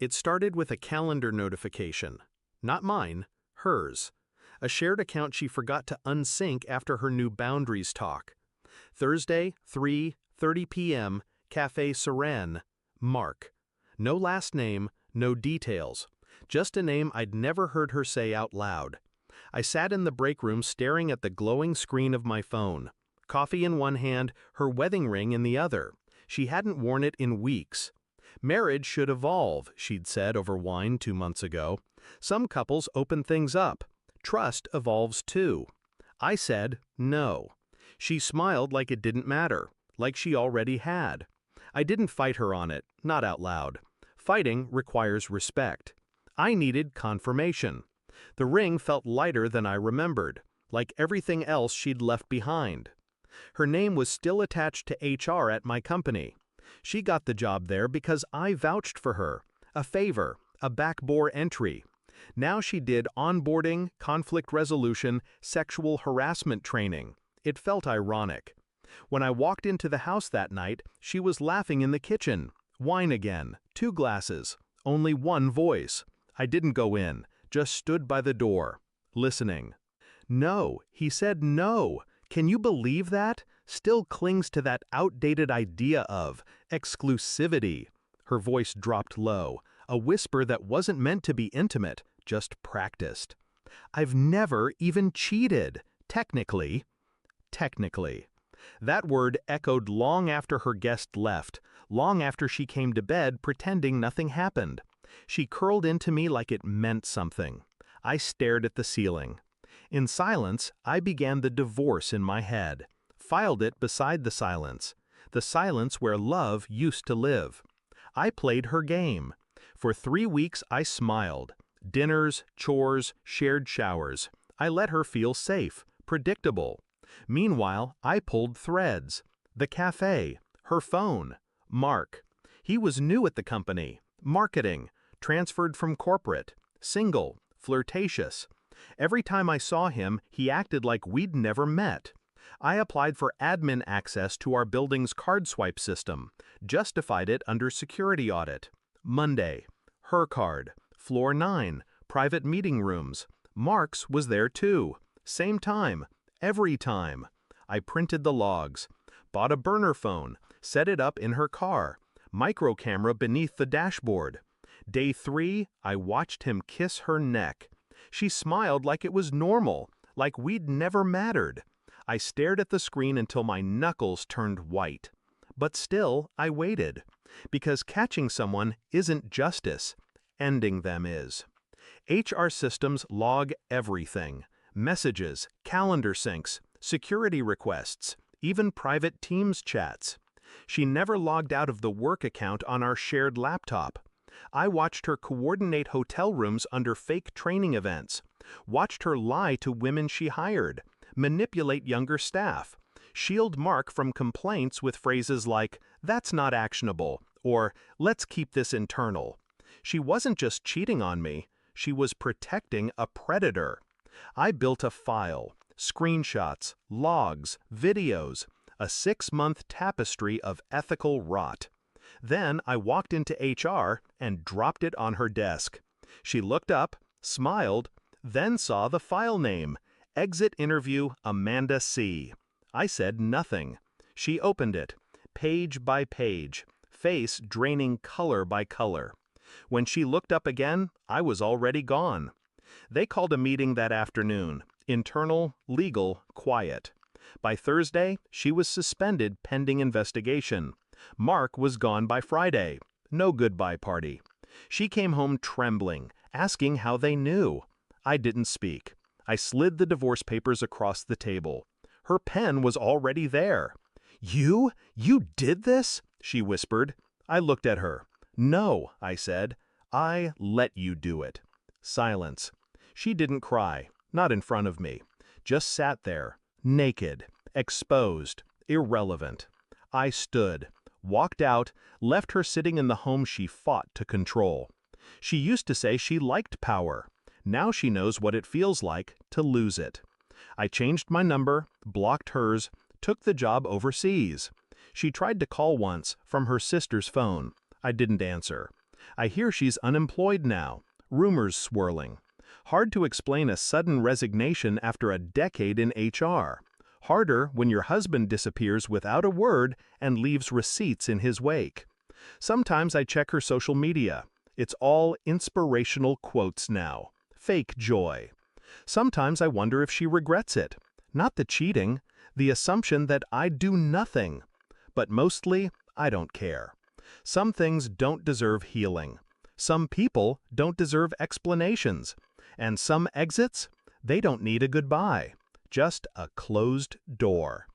It started with a calendar notification. Not mine, hers. A shared account she forgot to unsync after her new boundaries talk. Thursday, 3:30 p.m., Café Siren, Mark. No last name, no details. Just a name I'd never heard her say out loud. I sat in the break room staring at the glowing screen of my phone. Coffee in one hand, her wedding ring in the other. She hadn't worn it in weeks. Marriage should evolve, she'd said over wine 2 months ago. Some couples open things up. Trust evolves too. I said, no. She smiled like it didn't matter, like she already had. I didn't fight her on it, not out loud. Fighting requires respect. I needed confirmation. The ring felt lighter than I remembered, like everything else she'd left behind. Her name was still attached to HR at my company. She got the job there because I vouched for her, a favor, a backdoor entry. Now she did onboarding, conflict resolution, sexual harassment training. It felt ironic. When I walked into the house that night, she was laughing in the kitchen. Wine again, 2 glasses, only one voice. I didn't go in, just stood by the door, listening. No, he said no. Can you believe that? Still clings to that outdated idea of exclusivity. Her voice dropped low, a whisper that wasn't meant to be intimate, just practiced. I've never even cheated, technically. Technically. That word echoed long after her guest left, long after she came to bed pretending nothing happened. She curled into me like it meant something. I stared at the ceiling. In silence, I began the divorce in my head, filed it beside the silence where love used to live. I played her game. For 3 weeks I smiled. Dinners, chores, shared showers. I let her feel safe, predictable. Meanwhile, I pulled threads. The cafe, her phone, Mark. He was new at the company, marketing, transferred from corporate, single, flirtatious. Every time I saw him, he acted like we'd never met. I applied for admin access to our building's card swipe system, justified it under security audit. Monday, her card, floor 9, private meeting rooms. Mark's was there too. Same time, every time. I printed the logs, bought a burner phone, set it up in her car, micro camera beneath the dashboard. Day 3, I watched him kiss her neck. She smiled like it was normal, like we'd never mattered. I stared at the screen until my knuckles turned white. But still, I waited. Because catching someone isn't justice. Ending them is. HR systems log everything. Messages, calendar syncs, security requests, even private Teams chats. She never logged out of the work account on our shared laptop. I watched her coordinate hotel rooms under fake training events, watched her lie to women she hired, manipulate younger staff, shield Mark from complaints with phrases like, "That's not actionable," or "Let's keep this internal." She wasn't just cheating on me, she was protecting a predator. I built a file, screenshots, logs, videos, a 6-month tapestry of ethical rot. Then I walked into HR and dropped it on her desk. She looked up, smiled, then saw the file name, Exit Interview Amanda C. I said nothing. She opened it, page by page, face draining color by color. When she looked up again, I was already gone. They called a meeting that afternoon, internal, legal, quiet. By Thursday, she was suspended pending investigation. Mark was gone by Friday. No goodbye party. She came home trembling, asking how they knew. I didn't speak. I slid the divorce papers across the table. Her pen was already there. You did this?" she whispered. I looked at her. "No," I said. "I let you do it." Silence. She didn't cry, not in front of me. Just sat there, naked, exposed, irrelevant. I stood, walked out, left her sitting in the home she fought to control. She used to say she liked power. Now she knows what it feels like to lose it. I changed my number, blocked hers, took the job overseas. She tried to call once from her sister's phone. I didn't answer. I hear she's unemployed now. Rumors swirling. Hard to explain a sudden resignation after a decade in HR. Harder when your husband disappears without a word and leaves receipts in his wake. Sometimes I check her social media. It's all inspirational quotes now. Fake joy. Sometimes I wonder if she regrets it. Not the cheating, the assumption that I do nothing. But mostly, I don't care. Some things don't deserve healing. Some people don't deserve explanations. And some exits, they don't need a goodbye. Just a closed door.